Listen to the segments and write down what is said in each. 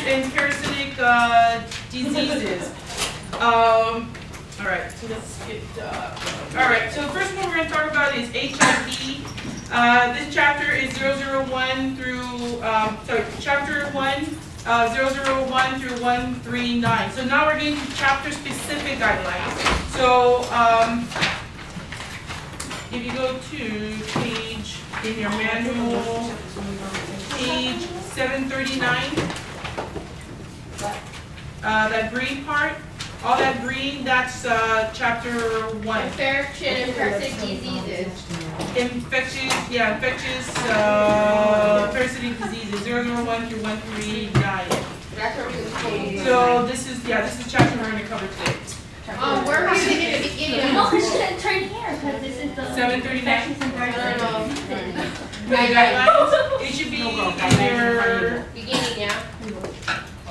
and parasitic diseases. All right, so let's get, all right, so the first one we're going to talk about is HIV. This chapter is 001 through, chapter 1, 001 through 139. So now we're getting to chapter-specific guidelines. So if you go to page, in your manual, page 739, that green part, all that green, that's chapter 1. Infection and parasitic diseases. Infectious parasitic diseases, 001 through 139. That's what we're going to So this is chapter we're going to cover today. we're reading in the beginning. No, we shouldn't turn here because this is the 739. No. Guidelines. It should be either, Beginning, yeah.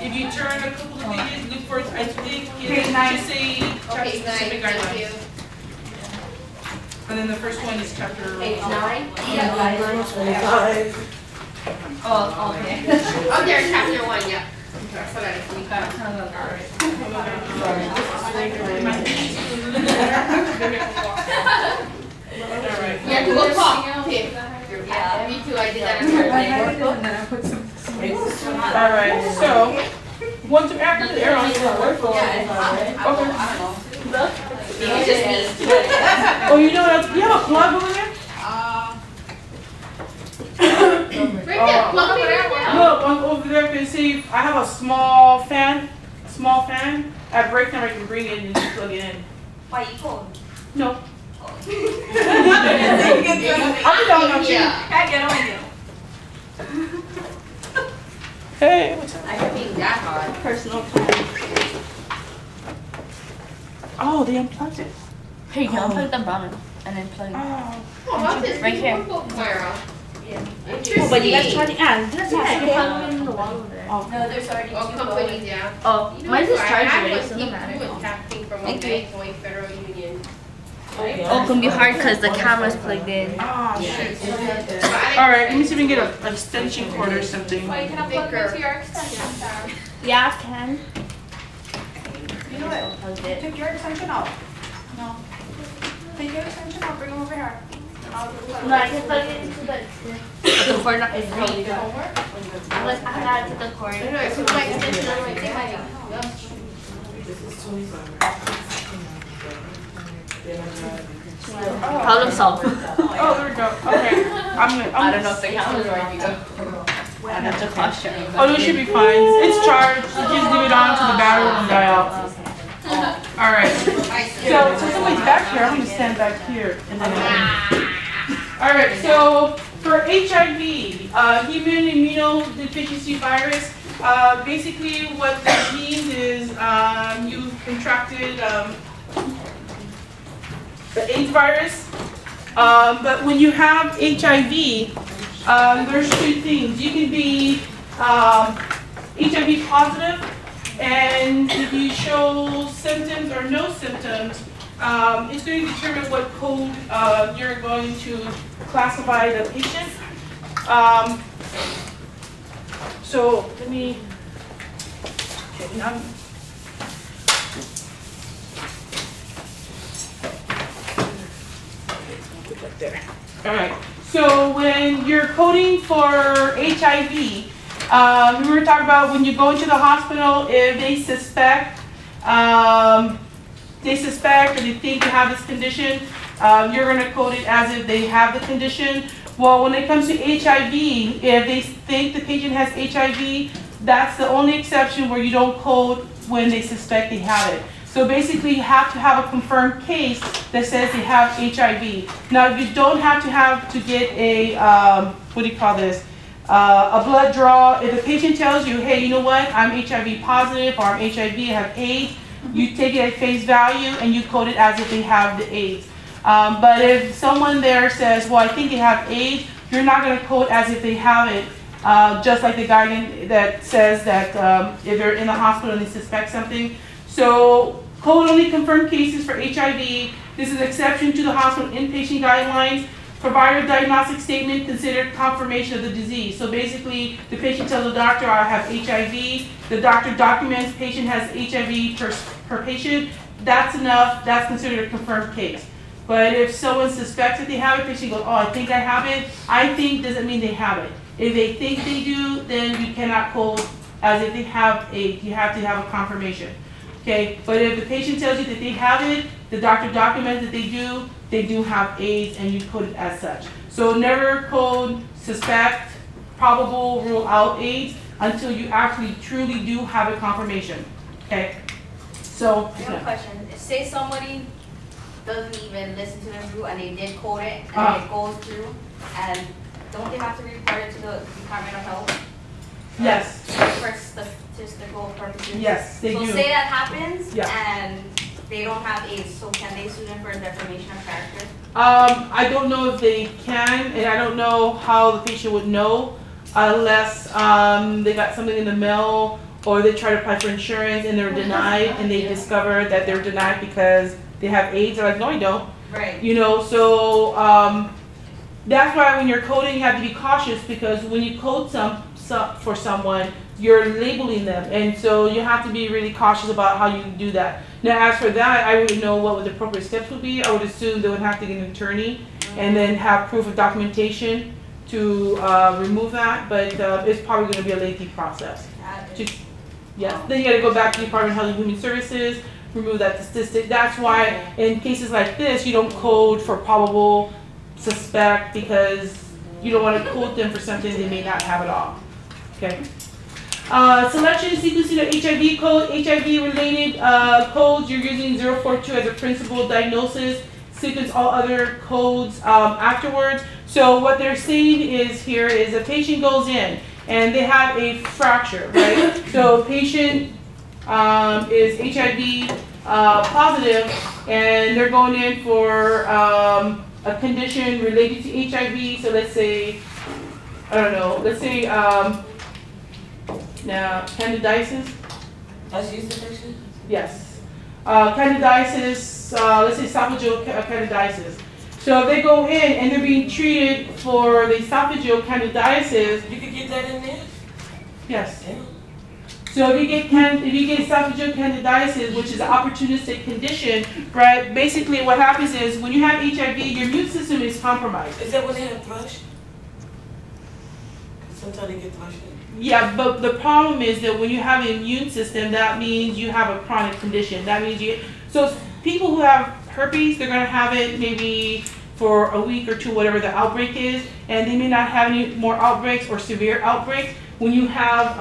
if you turn a couple of pages, look for, I think it Page 9. should say chapter Okay, specific thank guidelines. you. And then the first one is chapter. Page 9? Oh, okay. Oh, there's chapter 1, yeah. That's what I was thinking. Alright. You have to go talk. Okay. Yeah, me too. I did that on Thursday. Alright, so, want to act the arrow? It's just me. Oh, you know that, you have a plug over there? Right there, plug it right now. Look, over there, can you see, I have a small fan. At break time, I can bring it and just plug it in. No. Hey, what's up? I don't think that hard. Personal plan. Oh, they unplugged it. Here you go. Plug them down and then plug it. Oh. Oh, what's this? Right here. Myra. Oh, but you guys charge it? Yeah, you can plug it in the wall over there. Oh. No, there's already Oh, companies, yeah. Oh, You know mine's what, just I charged had already, one so it people doesn't who matter. was tapping from one Thank you. bank going Federal Union. Oh, it can be hard because the camera's plugged in. Ah, shit. But Alright, let me see if we can get an extension cord or something. I can plug into your extension. Yeah, I can. You know what? Plugged it. Take your extension out. No. Take your extension out, bring them over here. No, I can plug it into the cord not is really good. Unless I had to the cord. I know, I put my extension on my thing. Problem solved. Oh, there we go. Okay. I don't know if the camera's working. That's a question. Oh, no, it should be fine. It's charged. You just leave it on so the battery won't die out. Alright. So somebody's back here. I'm going to stand back here. And then. Alright, so for HIV, human immunodeficiency virus, basically what that means is you contracted the AIDS virus. But when you have HIV, there's two things. You can be HIV positive, and if you show symptoms or no symptoms, it's going to determine what code you're going to classify the patient. So let me, okay, now, put that there. All right, so when you're coding for HIV, we were talking about when you go into the hospital, if they suspect or they think you have this condition, you're going to code it as if they have the condition. Well, when it comes to HIV, if they think the patient has HIV, that's the only exception where you don't code when they suspect they have it. So basically, you have to have a confirmed case that says they have HIV. Now, you don't have to get a, what do you call this? A blood draw. If the patient tells you, hey, you know what, I'm HIV positive or I'm HIV, I have AIDS, you take it at face value and you code it as if they have the AIDS. But if someone there says, well, I think they have AIDS, you're not going to code as if they have it, just like the guidance that says that if they're in the hospital and they suspect something. So code only confirmed cases for HIV. This is exception to the hospital inpatient guidelines. Provider diagnostic statement considered confirmation of the disease. So basically, the patient tells the doctor, I have HIV. The doctor documents patient has HIV per patient. That's enough. That's considered a confirmed case. But if someone suspects that they have it, patient goes, oh, I think I have it. I think doesn't mean they have it. If they think they do, then you cannot code as if they have AIDS. You have to have a confirmation. Okay, but if the patient tells you that they have it, the doctor documents that they do have AIDS, and you code it as such. So never code suspect, probable, rule out AIDS until you actually truly do have a confirmation. Okay, so. I have a question. Say somebody doesn't even listen to the rule and they did code it and it goes through, and don't they have to report it to the Department of Health? Yes. For statistical purposes? Yes, they do. So say that happens, yeah, and they don't have AIDS, so can they sue them for defamation of character? I don't know if they can, and I don't know how the patient would know unless they got something in the mail or they try to apply for insurance and they're denied, and they discover that they're denied because they have AIDS. They're like, no, I don't. Right. You know, so that's why when you're coding, you have to be cautious, because when you code for someone, you're labeling them, and so you have to be really cautious about how you do that. Now, as for that, I wouldn't know what the appropriate steps would be. I would assume they would have to get an attorney and then have proof of documentation to remove that, but it's probably going to be a lengthy process. Yes, then you got to go back to the Department of Health and Human Services, remove that statistic. That's why in cases like this, you don't code for probable suspect, because you don't want to quote them for something they may not have at all. Okay. Selection and sequencing of HIV code. HIV-related codes, you're using 042 as a principal diagnosis. Sequence all other codes afterwards. So what they're saying is here is a patient goes in and they have a fracture, right? So patient is HIV positive, and they're going in for a condition related to HIV. So let's say, I don't know, let's say now candidiasis. That's used infection? Yes. Candidiasis, let's say esophageal candidiasis. So if they go in and they're being treated for the esophageal candidiasis. You could get that in there? Yes. Yeah. So if you get esophageal candidiasis, which is an opportunistic condition, right? Basically what happens is when you have HIV, your immune system is compromised. Is that when they have thrush? Sometimes they get thrush. Yeah, but the problem is that when you have an immune system, that means you have a chronic condition. That means so people who have herpes, they're gonna have it maybe for a week or two, whatever the outbreak is, and they may not have any more outbreaks or severe outbreaks. When you have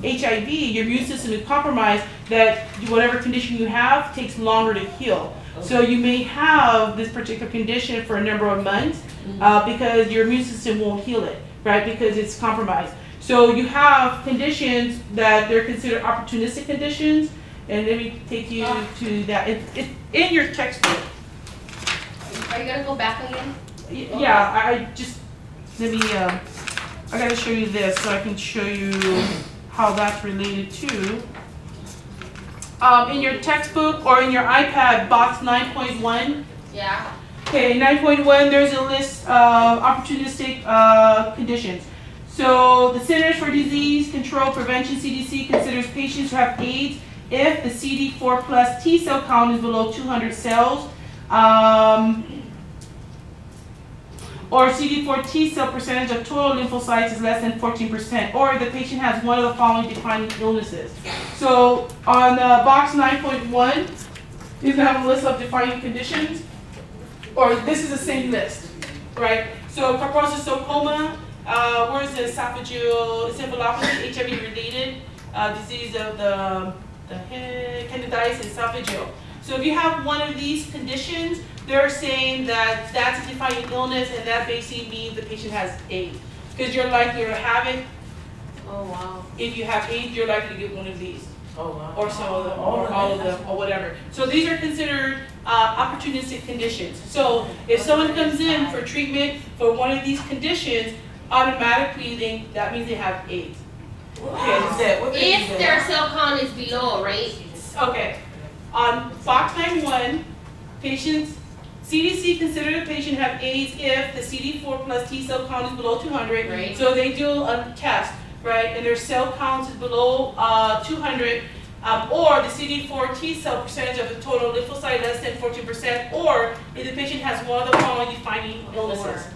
HIV, your immune system is compromised, that whatever condition you have takes longer to heal. Okay. So you may have this particular condition for a number of months because your immune system won't heal it, right? Because it's compromised. So you have conditions that they're considered opportunistic conditions, and let me take you to that. It's in your textbook. Are you gonna go back again? Yeah, I just, let me, I gotta show you this so I can show you how that's related to. In your textbook or in your iPad, box 9.1. Yeah. Okay, 9.1, there's a list of opportunistic conditions. So the Centers for Disease Control Prevention, CDC, considers patients who have AIDS if the CD4 plus T cell count is below 200 cells, or CD4 T cell percentage of total lymphocytes is less than 14%, or the patient has one of the following defining illnesses. So on box 9.1, you can have a list of defining conditions, or this is the same list, right? So carposis-sarcoma, where's the esophageal encephalopathy, HIV-related disease of the head, candidiasis, esophageal. So if you have one of these conditions, they're saying that that's a defining illness, and that basically means the patient has AIDS. Because you're likely to have it. Oh, wow. If you have AIDS, you're likely to get one of these. Oh, wow. Or some of them, or all of them, or whatever. So these are considered opportunistic conditions. So if someone comes in for treatment for one of these conditions, automatically that means they have AIDS. Okay, If their cell count is below, right? Okay. On box 9.1, patients CDC considered a patient have AIDS if the CD4 plus T cell count is below 200. Right. So they do a test, right, and their cell count is below 200, or the CD4 T cell percentage of the total lymphocyte less than 14%, or if the patient has one of the following defining illnesses.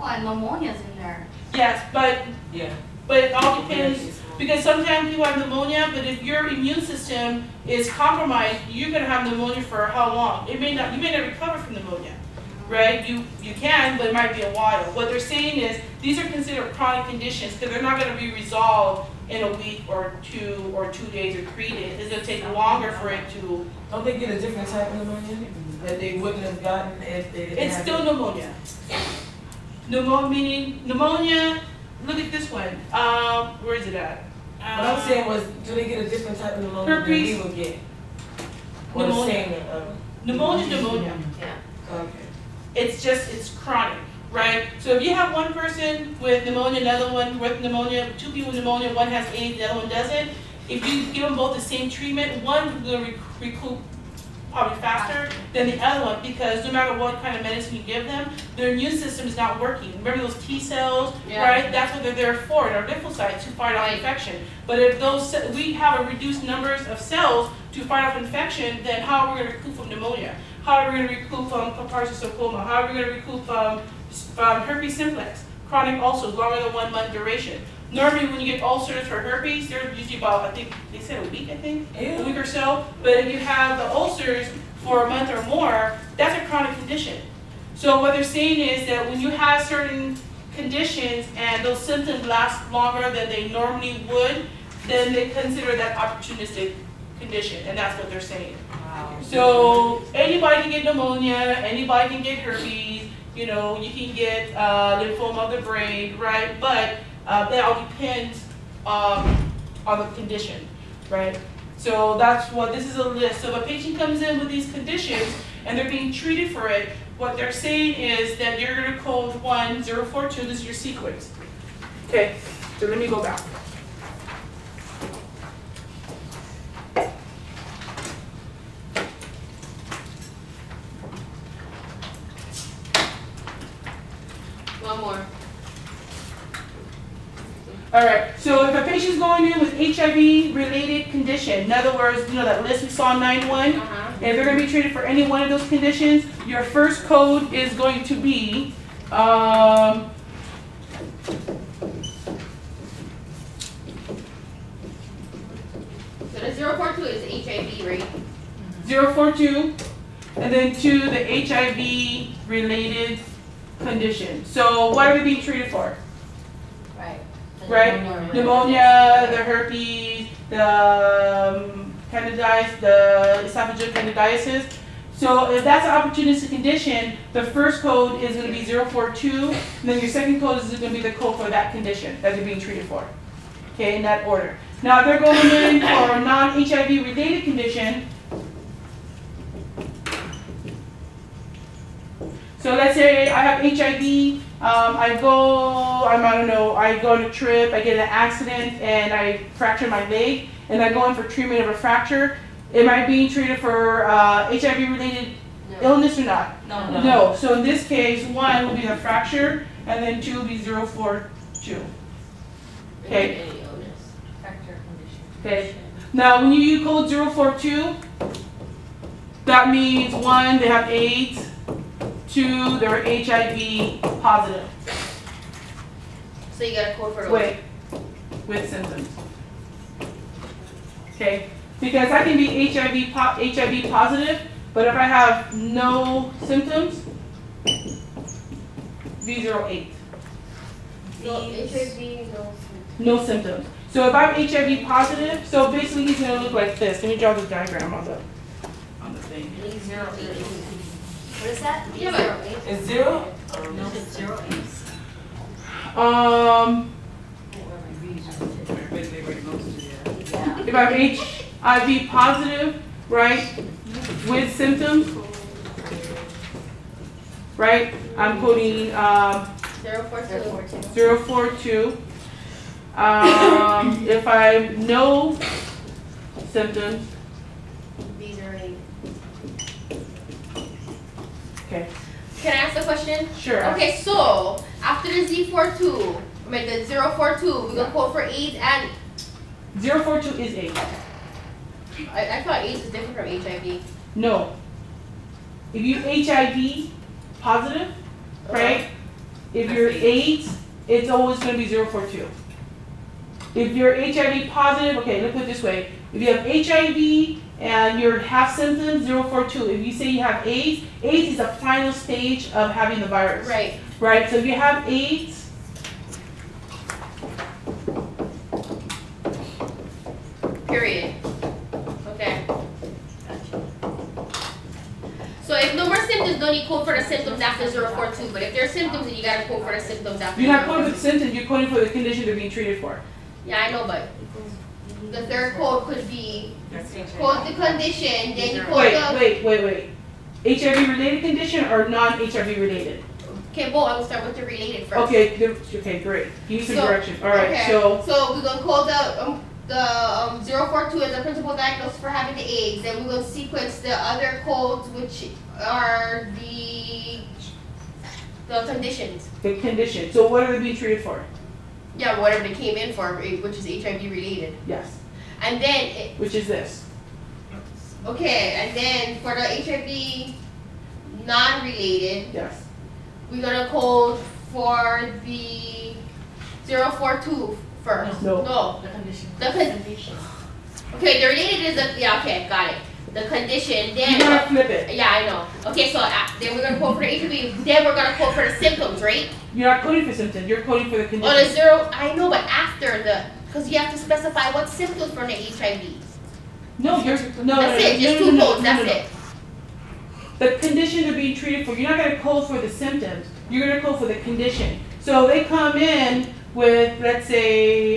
Oh, and pneumonia's in there. Yes, but Yeah. it all depends, because sometimes people have pneumonia, but if your immune system is compromised, you're gonna have pneumonia for how long? You may not recover from pneumonia, right? You can, but it might be a while. What they're saying is, these are considered chronic conditions, because they're not gonna be resolved in a week or 2 days or 3 days. It's gonna take longer for it to. Don't they get a different type of pneumonia that they wouldn't have gotten if they didn't It's have still it? pneumonia. Pneumonia, meaning pneumonia. Look at this one. Where is it at? What I'm saying was, do they get a different type of pneumonia than we Herpes. would get? Or the Pneumonia. same? Pneumonia. Okay. It's chronic, right? So if you have one person with pneumonia, another one with pneumonia, 2 people with pneumonia, one has AIDS, the other one doesn't, if you give them both the same treatment, one will recoup probably faster than the other one, because no matter what kind of medicine you give them, their immune system is not working. Remember those T cells, right? That's what they're there for, their lymphocytes to fight off infection. But if we have a reduced numbers of cells to fight off infection, then how are we going to recoup from pneumonia? How are we going to recoup from compartment How are we going to recoup from herpes simplex, chronic ulcers, longer than 1 month duration? Normally, when you get ulcers for herpes, they're usually about, I think, they said a week, a week or so. But if you have the ulcers for a month or more, that's a chronic condition. So what they're saying is that when you have certain conditions and those symptoms last longer than they normally would, then they consider that opportunistic condition, and that's what they're saying. Wow. So anybody can get pneumonia, anybody can get herpes, you can get lymphoma of the brain, right? But that all depends on the condition, right? So that's what, this is a list. So if a patient comes in with these conditions and they're being treated for it, what they're saying is that you're going to code 1042, this is your sequence. Okay, so let me go back. One more. All right, so if a patient's going in with HIV-related condition, in other words, that list we saw in 9-1, if they're going to be treated for any one of those conditions, your first code is going to be, So the 042 is HIV, right? 042, and then 2, the HIV-related condition. So what are they being treated for? Right? Pneumonia, the herpes, the candidiasis, the esophageal candidiasis. So if that's an opportunistic condition, the first code is going to be 042, and then your second code is going to be the code for that condition that they're being treated for. Okay, in that order. Now if they're going in for a non-HIV related condition, so let's say I have HIV, I go on a trip, I get in an accident, and I fracture my leg, and I go in for treatment of a fracture. Am I being treated for HIV-related illness or not? No. No. So in this case, 1 will be the fracture, and then 2 will be 042. Okay. Any illness. Fracture condition. Okay. Now, when you code 042, that means 1, they have AIDS. 2, they're HIV positive. So you got a code for the with symptoms. Okay, because I can be HIV positive, but if I have no symptoms, V08. So HIV, No symptoms. So if I'm HIV positive, so basically he's gonna look like this. Let me draw the diagram on the thing. What is that? Yeah, It's 0? No, it's 08. If I'm HIV positive, right, with symptoms, right, I'm coding 042. If I have no symptoms, question? Sure. Okay, so after the Z42, I mean the 042, we gonna code for AIDS and 042 is AIDS. I thought AIDS is different from HIV. No. If you HIV positive, right? If you're AIDS, it's always going to be 042. If you're HIV positive, okay, let's put it this way. If you have HIV and you have symptoms, 042. If you say you have AIDS, AIDS is the final stage of having the virus. Right. Right? So if you have AIDS, Period. Okay. So if no more symptoms, don't need code for the symptoms after 042. But if there are symptoms, then you gotta code for the symptoms after. you're not coding for the symptoms, you're coding for the condition they're being treated for. Yeah, I know, but the third code could be code the condition, then you code the. Wait. HIV related condition or non-HIV related? Okay, well, I'm gonna start with the related first. Okay, great. Give me some direction. All right, okay. so we're gonna call the 042 as a principal diagnosis for having the AIDS. Then we're gonna sequence the other codes, which are the conditions. the condition. So what are they being treated for? Yeah, whatever they came in for, which is HIV related. Yes. And then, Which is this? okay, and then for the HIV non-related, Yes. we're gonna code for the 042 first. No. No. The condition. Okay, the related is the, yeah, okay, got it. The condition, You're then, gonna flip it. yeah, I know. Okay, so then we're gonna code for the HIV, then we're gonna code for the symptoms, right? You're not coding for symptoms. You're coding for the Or condition. the zero, I know, but after the, because you have to specify what symptoms for the HIV. No, you're no. That's it, just two codes, that's it. The condition they're being treated for. You're not gonna code for the symptoms. You're gonna code for the condition. So they come in with, let's say,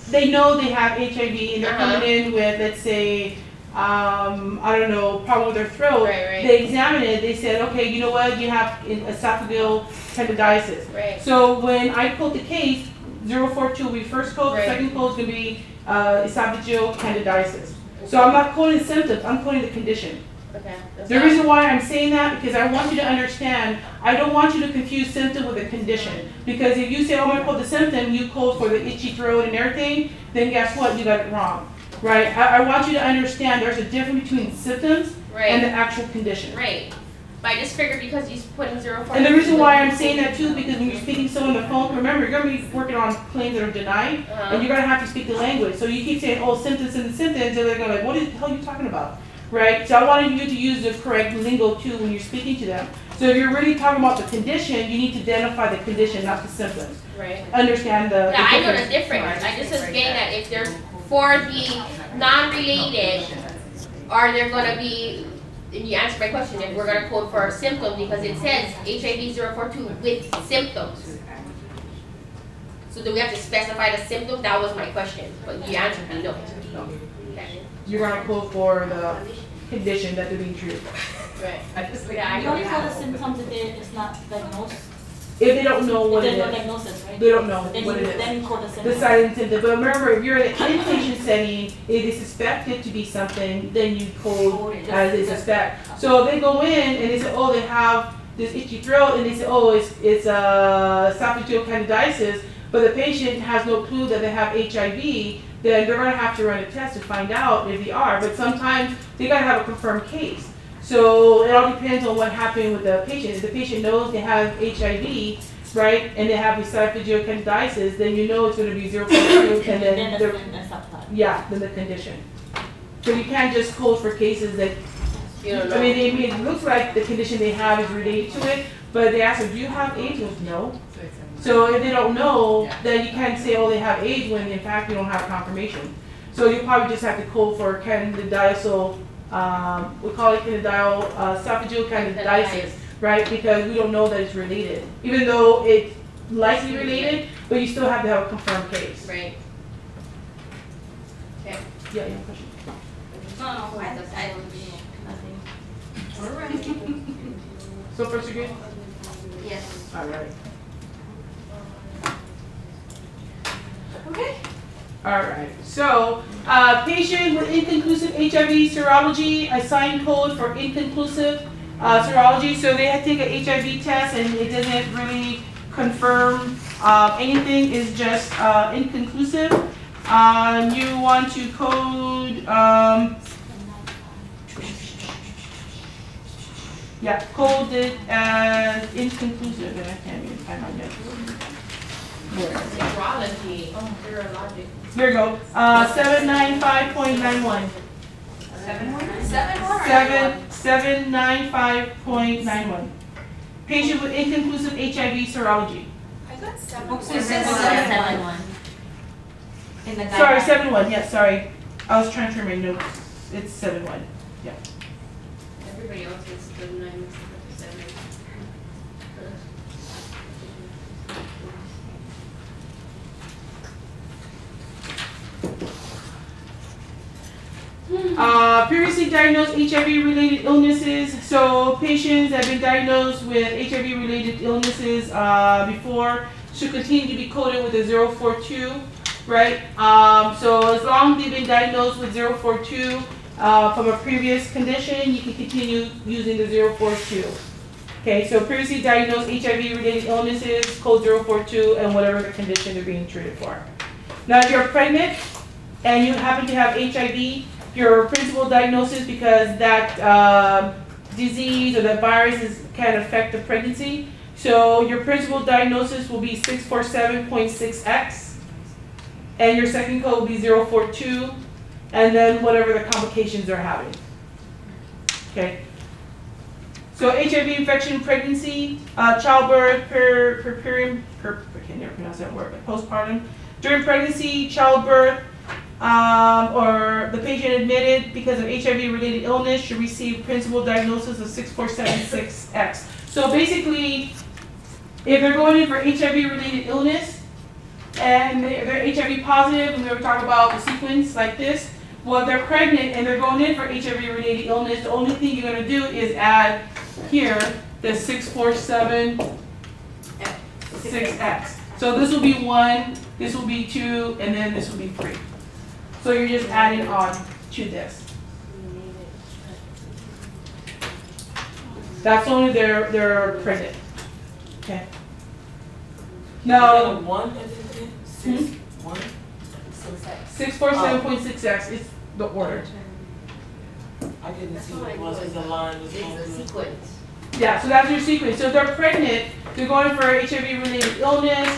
they know they have HIV and they're coming in with, let's say, I don't know, problem with their throat. Right. They examine it. They said, okay, you know what? You have esophageal candidiasis. Right. So when I code the case, 042 will be first code. Right. Second code is gonna be esophageal candidiasis. So I'm not coding symptoms. I'm coding the condition. Okay. The reason why I'm saying that, because I want you to understand, I don't want you to confuse symptom with a condition. Because if you say, oh, I'm going to code the symptom, you code for the itchy throat and everything, then guess what? You got it wrong. Right? I want you to understand there's a difference between symptoms and the actual condition. Right. But I just figured because he's putting 042. And the reason why I'm saying that too, because when you're speaking to someone on the phone, remember, you're going to be working on claims that are denied, and you're going to have to speak the language. So you keep saying, oh, symptoms, and they're going to be like, what the hell are you talking about? Right? So I wanted you to use the correct lingo too when you're speaking to them. So if you're really talking about the condition, you need to identify the condition, not the symptoms. Right. Understand the Yeah, I know difference. the difference. I just was getting that if they're for the non-related, are there going to be, and you answered my question, if we're going to code for a symptom because it says HIV 042 with symptoms. So do we have to specify the symptom? That was my question, but you answered me no. Okay. You're going to code for the condition that they're being treated for. Right. Yeah, I only call the symptoms if it's not diagnosed. If they don't know what If it there's no is. diagnosis, right? They don't know Then what you it is. then call the The symptoms. silent symptom. But remember, if you're in an inpatient setting, if they suspect it to be something, then you code as they suspect. So they go in and they say, oh, they have this itchy throat, and they say, oh, it's esophageal candidiasis, but the patient has no clue that they have HIV, then they're going to have to run a test to find out if they are. But sometimes they got to have a confirmed case. So it all depends on what happened with the patient. If the patient knows they have HIV, right, and they have esophageal candidiasis, then you know it's going to be 0.2, and then then the condition. So you can't just code for cases that, You don't know. I mean, it looks like the condition they have is related to it, but they ask them, do you have AIDS? No. So if they don't know, then you can't say, oh, they have AIDS, when in fact you don't have confirmation. So you probably just have to code for candidiasis, we call it esophageal candidiasis, right? Because we don't know that it's related. Even though it's likely related, but you still have to have a confirmed case. Right. Okay. Yeah, you have a question? No, I So first you're good? yes. All right. Okay. All right. So, patient with inconclusive HIV serology, assigned code for inconclusive serology. So they had to take an HIV test, and it doesn't really confirm anything. Is just inconclusive. You want to code. Yeah, code it as inconclusive, and I can't even find my notes. Serology. Oh, serologic. Here we go. 795.91. 795.91. Patient with inconclusive HIV serology. I got seven. It says 7-1. In the Sorry, guideline. 7-1. Yeah, sorry. I was trying to read my notes. It's 7-1. Yeah. Everybody else is the 9, 7. Previously diagnosed HIV-related illnesses. So patients that have been diagnosed with HIV-related illnesses before should continue to be coded with a 042, right? So as long as they've been diagnosed with 042 from a previous condition, you can continue using the 042. Okay, so previously diagnosed HIV-related illnesses, code 042, and whatever the condition they're being treated for. Now, if you're pregnant and you happen to have HIV, your principal diagnosis, because that disease or that virus can affect the pregnancy. So your principal diagnosis will be 647.6X, and your second code will be 042, and then whatever the complications they're having. Okay. So HIV infection, pregnancy, childbirth, I can never pronounce that word, but postpartum. During pregnancy, childbirth, or the patient admitted because of HIV-related illness should receive principal diagnosis of 6476X. So basically, if they're going in for HIV-related illness and they're HIV positive, and we were talking about the sequence like this, well, if they're pregnant and they're going in for HIV-related illness, the only thing you're going to do is add here the 6476X. So this will be 1, this will be 2, and then this will be 3. So you're just adding on to this. That's only they're pregnant. Okay. Now, 1 6 1 647.6X is the order. I didn't see what it was in the line with It's a sequence. Yeah, so that's your sequence. So if they're pregnant, they're going for HIV-related illness,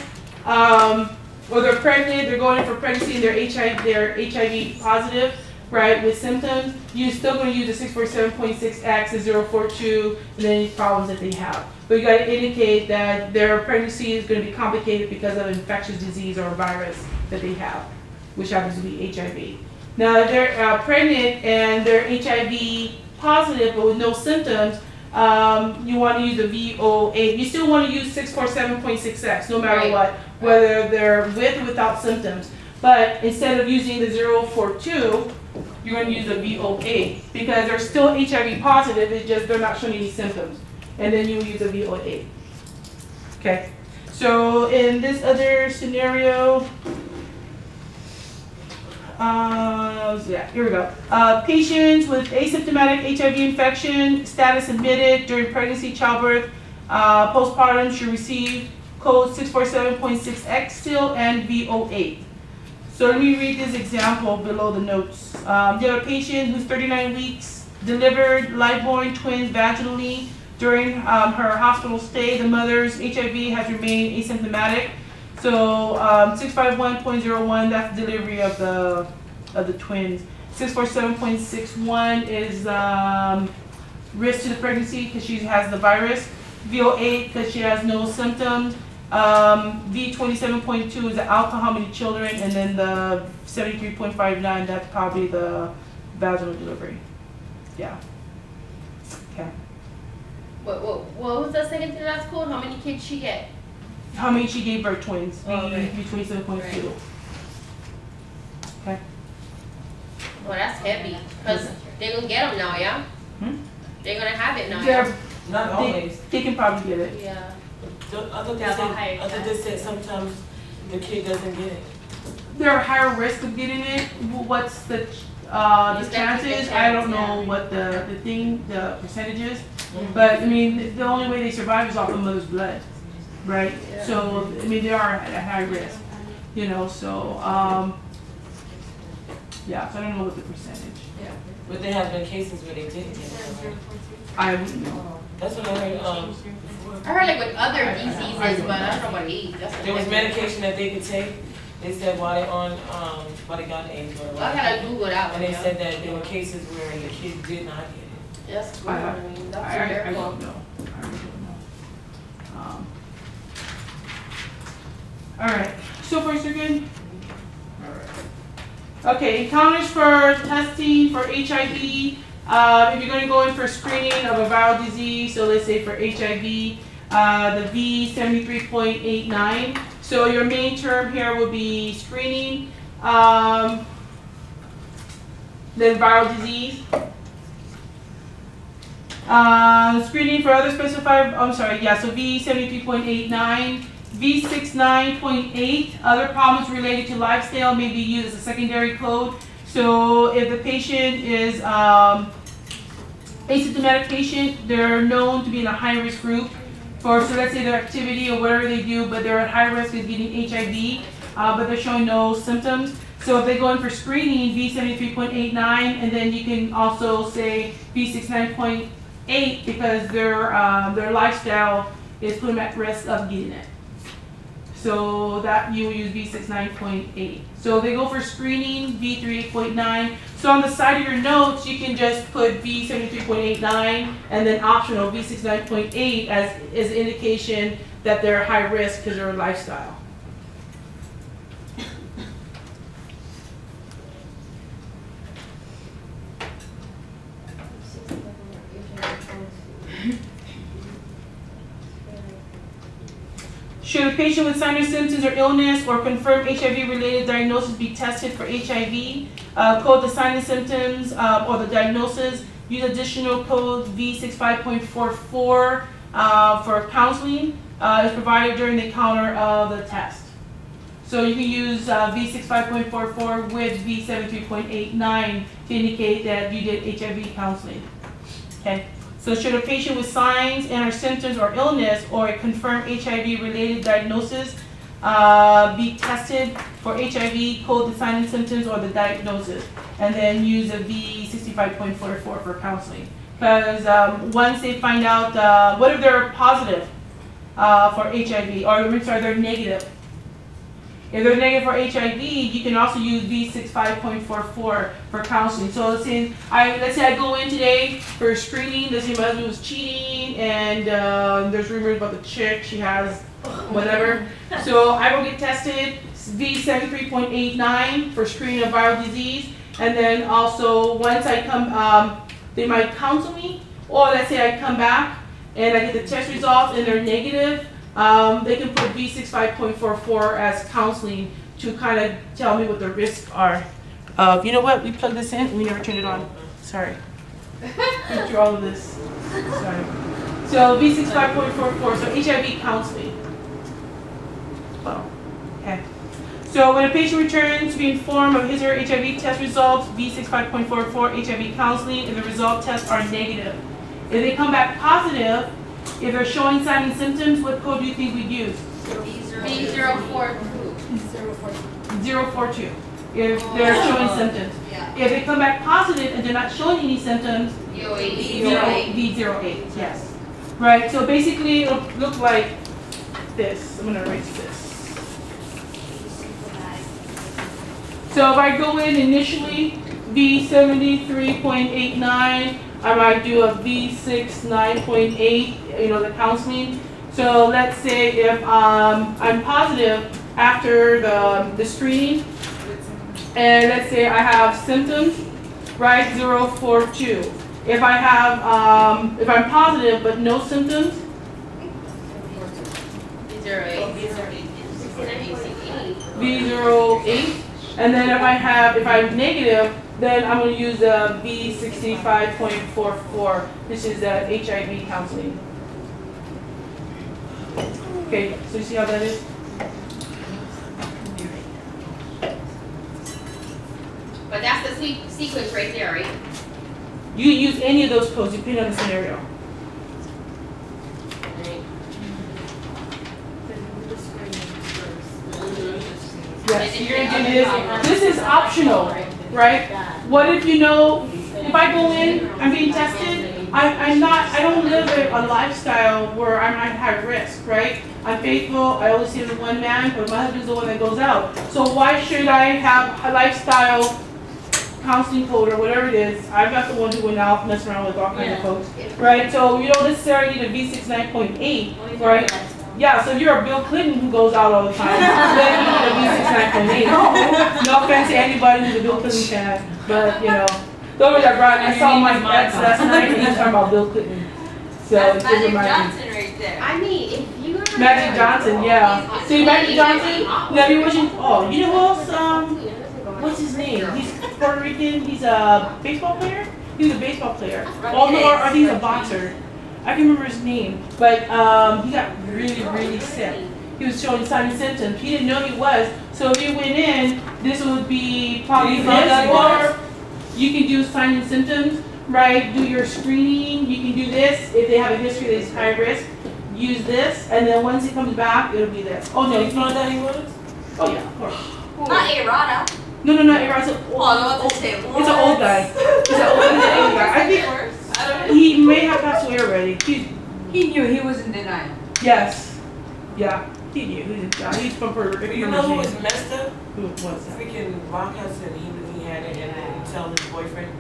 or they're pregnant, they're going in for pregnancy, and they're HIV positive, right, with symptoms. You're still going to use the 647.6X, the 042, and any problems that they have. But you got to indicate that their pregnancy is going to be complicated because of infectious disease or a virus that they have, which happens to be HIV. Now, if they're pregnant and they're HIV positive but with no symptoms, you want to use the VO8. You still want to use 647.6X no matter what, whether they're with or without symptoms. But instead of using the 042, you're going to use the VO8 because they're still HIV positive, it's just they're not showing any symptoms. And then you use the VO8. Okay. So in this other scenario, yeah, here we go. Patients with asymptomatic HIV infection, status admitted during pregnancy, childbirth, postpartum should receive code 647.6X still and VO8. So let me read this example below the notes. You have a patient who's 39 weeks, delivered live-born twins vaginally during her hospital stay. The mother's HIV has remained asymptomatic. So 651.01, that's delivery of the twins. 647.61 is risk to the pregnancy because she has the virus. VO8 because she has no symptoms. V27.2 is the alcohol, how many children, and then the 73.59, that's probably the vaginal delivery. Yeah. Okay. What was the second to last code? How many kids she get? How many she gave birth, twins? Right. V27.2. Right. Okay. Well, that's heavy. Because they're going to get them now, yeah? They're going to have it now, They're- yeah? Not always. They can probably get it. Yeah. Other than said sometimes the kid doesn't get it. They're higher risk of getting it. What's the chances? I don't know what the percentage is. But I mean, the only way they survive is off of mother's blood, right? Yeah. So I mean, they are at high risk, you know. So yeah. So I don't know what the percentage. But there have been cases where they didn't get it. I wouldn't know. That's what I heard, I heard like with other diseases, but I don't know about AIDS. That's there was medication that they could take. They said while they on, while they got AIDS or I whatever. gotta Google that one. And they yeah. said that there were cases where the kid did not get it. That's cool. I mean, that's I their don't fault. know. I really don't know. All right. So far, so good. All right. Okay. Encounters for testing for HIV. If you're going to go in for screening of a viral disease, so let's say for HIV, the V73.89. So your main term here will be screening, then viral disease. Screening for other specified, I'm sorry, yeah, so V73.89, V69.8, other problems related to lifestyle may be used as a secondary code. So if the patient is asymptomatic patient, they're known to be in a high risk group for, so let's say their activity or whatever they do, but they're at high risk of getting HIV, but they're showing no symptoms. So if they go in for screening, V73.89, and then you can also say V69.8 because their lifestyle is put them at risk of getting it. So that you will use V69.8. So they go for screening, V38.9. So on the side of your notes, you can just put V73.89 and then optional V69.8 as an indication that they're high risk because they're lifestyle. Should a patient with signs or symptoms or illness or confirmed HIV-related diagnosis be tested for HIV? Code the signs and symptoms or the diagnosis. Use additional code V65.44 for counseling. Is provided during the encounter of the test. So you can use V65.44 with V73.89 to indicate that you did HIV counseling. Okay. So should a patient with signs and or symptoms or illness or a confirmed HIV-related diagnosis be tested for HIV, code the signs and symptoms or the diagnosis, and then use a V65.44 for counseling. Because once they find out, what if they're positive for HIV, or they're negative? If they're negative for HIV, you can also use V65.44 for counseling. So let's say I go in today for screening. Let's say my husband was cheating, and there's rumors about the chick, she has whatever. So I will get tested, V73.89 for screening of viral disease, and then also once I come, they might counsel me, or let's say I come back and I get the test results and they're negative. They can put V65.44 as counseling to kind of tell me what the risks are. You know what? We plugged this in. We never turned it on. Sorry. Went through all of this. Sorry. So V65.44. So HIV counseling. Well, okay. So when a patient returns to be informed of his or her HIV test results, V65.44 HIV counseling if the result tests are negative. If they come back positive, if they're showing signs and symptoms, what code do you think we'd use? V042. If they're showing symptoms. Yeah. If they come back positive and they're not showing any symptoms, V08. yes. Right, so basically it'll look like this. I'm gonna erase this. So if I go in initially, V73.89, I might do a V69.8, the counseling. So let's say if I'm positive after the screening, and let's say I have symptoms, right, 042. If I have, if I'm positive but no symptoms, V08. And then if I'm negative, then I'm going to use the V65.44, which is the HIV counseling. Okay, so you see how that is? But that's the sequence right there, right? You can use any of those codes depending on the scenario. Yes, you're gonna do this. This is optional, right? What if you know, if I go in, I'm being tested, I don't live a lifestyle where I'm at high risk, right? I'm faithful, I always see the one man, but my husband's the one that goes out. So why should I have a lifestyle counseling code or whatever it is? I'm not the one who went out messing around with all kinds of codes, right? So you don't necessarily need a V69.8, right? Yeah, so if you're a Bill Clinton who goes out all the time, then you need a V69.8. No offense to anybody who's a Bill Clinton fan, but you know. I saw my ex last night and he was talking about Bill Clinton. So That's it just Magic reminded me. Johnson right there. I mean, if you ever Magic Johnson, yeah. See, Magic Johnson, now you're watching, oh, you know who else, what's his name? He's Puerto Rican, he's a baseball player? He's a baseball player. Oh, no, or I think he's a boxer. I can remember his name, but he got really, really sick. He was showing signs and symptoms. He didn't know he was, so if he went in, this would be probably this, or you can do signs and symptoms, right? Do your screening. You can do this if they have a history that is high risk. Use this, and then once it comes back, it'll be this. Oh no, You found out he was? oh yeah, of course. Not A-Rada. No, it's an old, it's an old guy. It's an old guy. I think he may have passed away already. He knew he was in denial. Yes, yeah, he knew. He's from Puerto Rico. You know who was messed up? Who was that? Freaking Rock Hudson, he knew he had it and then tell his boyfriend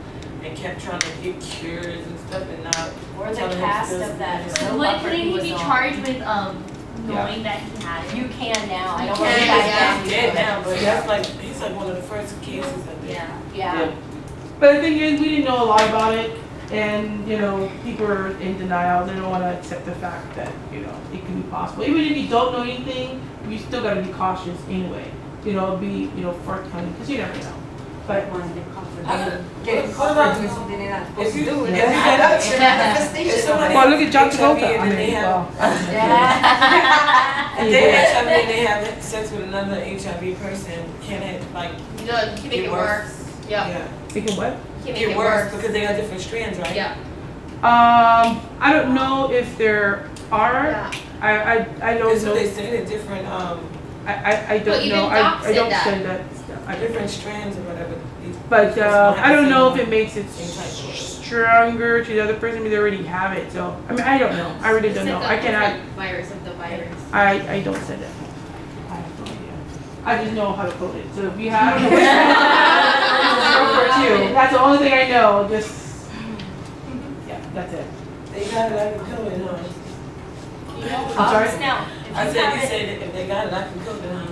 and kept trying to get cures and stuff and not Or the telling him cast still- of that. Yeah. Couldn't he be charged with knowing that he had it? You can now. I don't You know if can, that's yeah. done He's dead before. now, but that's like, he's like one of the first cases of it. Yeah. But the thing is, we didn't know a lot about it, and you know, people are in denial. They don't want to accept the fact that you know it can be possible. Even if you don't know anything, you still got to be cautious anyway. You know, be forthcoming because you never know. But Get caught doing something they're not supposed If to you, do. if That's you that's if somebody well, look at John has Travolta. HIV and then they have, Yeah. if they have HIV and they have sex with another HIV person, can it like No, you can make it worse. Yeah. yeah, we can what? You can make get it worse worse. because they got different strands, right? Yeah. I don't know if there are. Yeah. I don't That's know. what they say. They're different I But don't even know. Doc I said don't that. say that. different strands or whatever. But I don't know if it makes it Same type of- stronger to the other person, but they already have it. So I mean, I don't know. I really don't It's know. like I a cannot. different virus of the virus. I don't say that. I have no idea. I just know how to code it. So if you have, that's the only thing I know. Just yeah, that's it. They got it, I can code it, huh? I'm sorry. Now, if I you said, have you it- said that if they got it, I can code it, huh?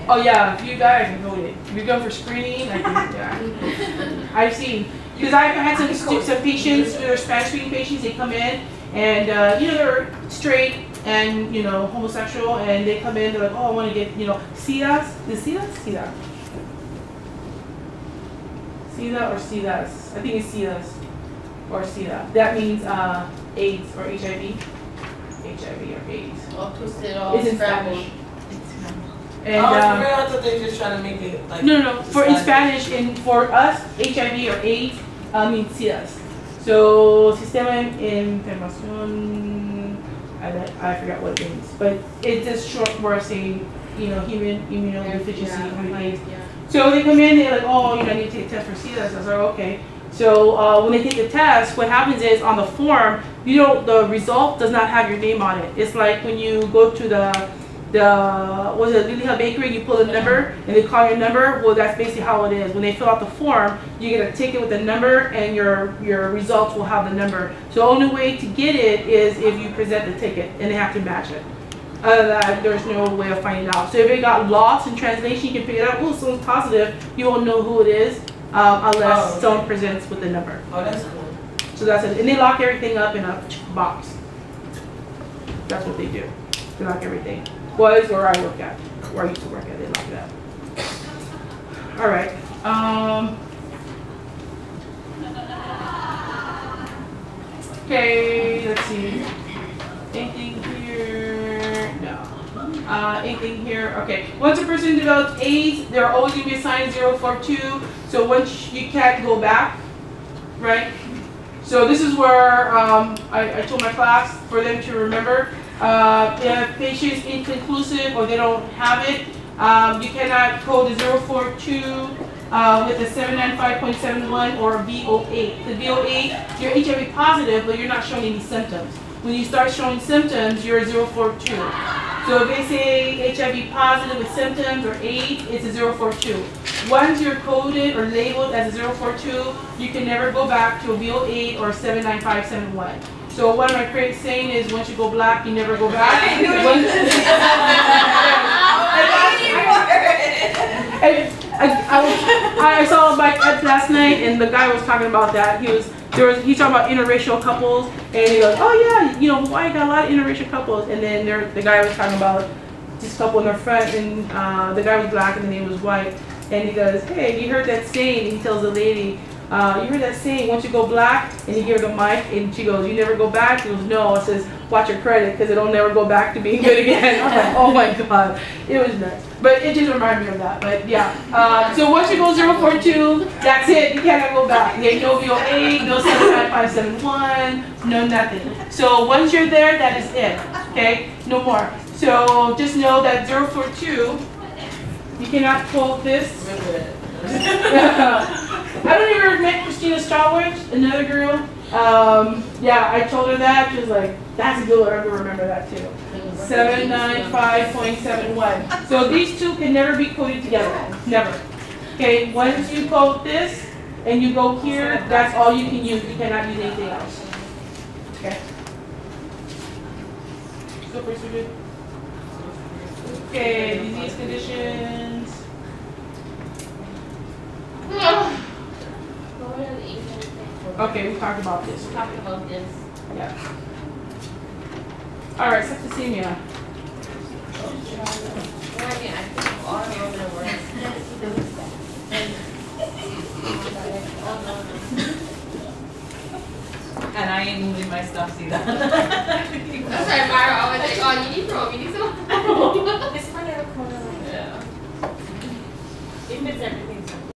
Oh yeah, if you got it, I can code it. If you go for screening, I can. Yeah. I've seen because I've had some patients who are Spanish speaking patients. They come in and they're straight and homosexual, and they come in. They're like, oh, I want to get SIDA. Is SIDA? SIDA. SIDA or SIDAs. I think it's SIDAs or SIDA. That means AIDS or HIV. HIV or AIDS. All twisted, all It's in scrambled. Spanish. And, Oh, for real? I thought they were just trying to make it like. no. For in Spanish, and for us, HIV or AIDS means SIDAs. So Sistema Información, I forgot what it means, but it's just short word saying human immunodeficiency, AIDS. Yeah. So they come in, they're like, oh, I need to take a test for SIDAs. I was like, okay. So when they take the test, what happens is on the form, the result does not have your name on it. It's like when you go to the Lily Hill Bakery, you pull a number and they call your number. Well, that's basically how it is. When they fill out the form, you get a ticket with a number, and your results will have the number. So the only way to get it is if you present the ticket, and they have to match it. Other than that, there's no way of finding out. So if it got lost in translation, you can pick it up. Oh, someone's positive. You won't know who it is unless someone presents with the number. Oh, that's cool. So that's it. And they lock everything up in a box. That's what they do. They lock everything. Was where I work at, where I used to work at. They lock it up. All right. Okay. Let's see. Anything here? No. Anything here? Okay. Once a person develops AIDS, there are always going to be a sign 042. So once you can't go back, right? So this is where I told my class for them to remember. If patient's inconclusive or they don't have it, You cannot code a 042 with a 795.71 or a VO8. The VO8, you're HIV positive, but you're not showing any symptoms. When you start showing symptoms, you're a 042. So if they say HIV positive with symptoms or AIDS, it's a 042. Once you're coded or labeled as a 042, you can never go back to a VO8 or 79571. So what am I saying is once you go black, you never go back. I saw a bike last night, and the guy was talking about that. He's talking about interracial couples, and he goes, "Oh yeah, you know, Hawaii got a lot of interracial couples." And then the guy was talking about this couple in the front, and the guy was black and the name was white. And he goes, "Hey, you heard that saying?" And he tells the lady, "You heard that saying, once you go black," and he gave her the mic, and she goes, "You never go back?" He goes, "No." It says, "Watch your credit, because it'll never go back to being good again." I was like, oh my God, it was nuts. But it just reminded me of that, but yeah. So once you go 042, that's it, you cannot go back. There's no VO8, no 79571, no nothing. So once you're there, that is it, okay? No more. So just know that 042, you cannot quote this. I don't even met Christina Strawwich, another girl. Yeah, I told her that. She was like, "That's a good one. I'm gonna remember that too." 795.71. So these two can never be coded together. Never. Okay. Once you code this and you go here, that's all you can use. You cannot use anything else. Okay. So pretty good. Okay. Disease conditions. Okay, we talked about this. We talked about this. Yeah. All right, septicemia. And I ain't moving my stuff either.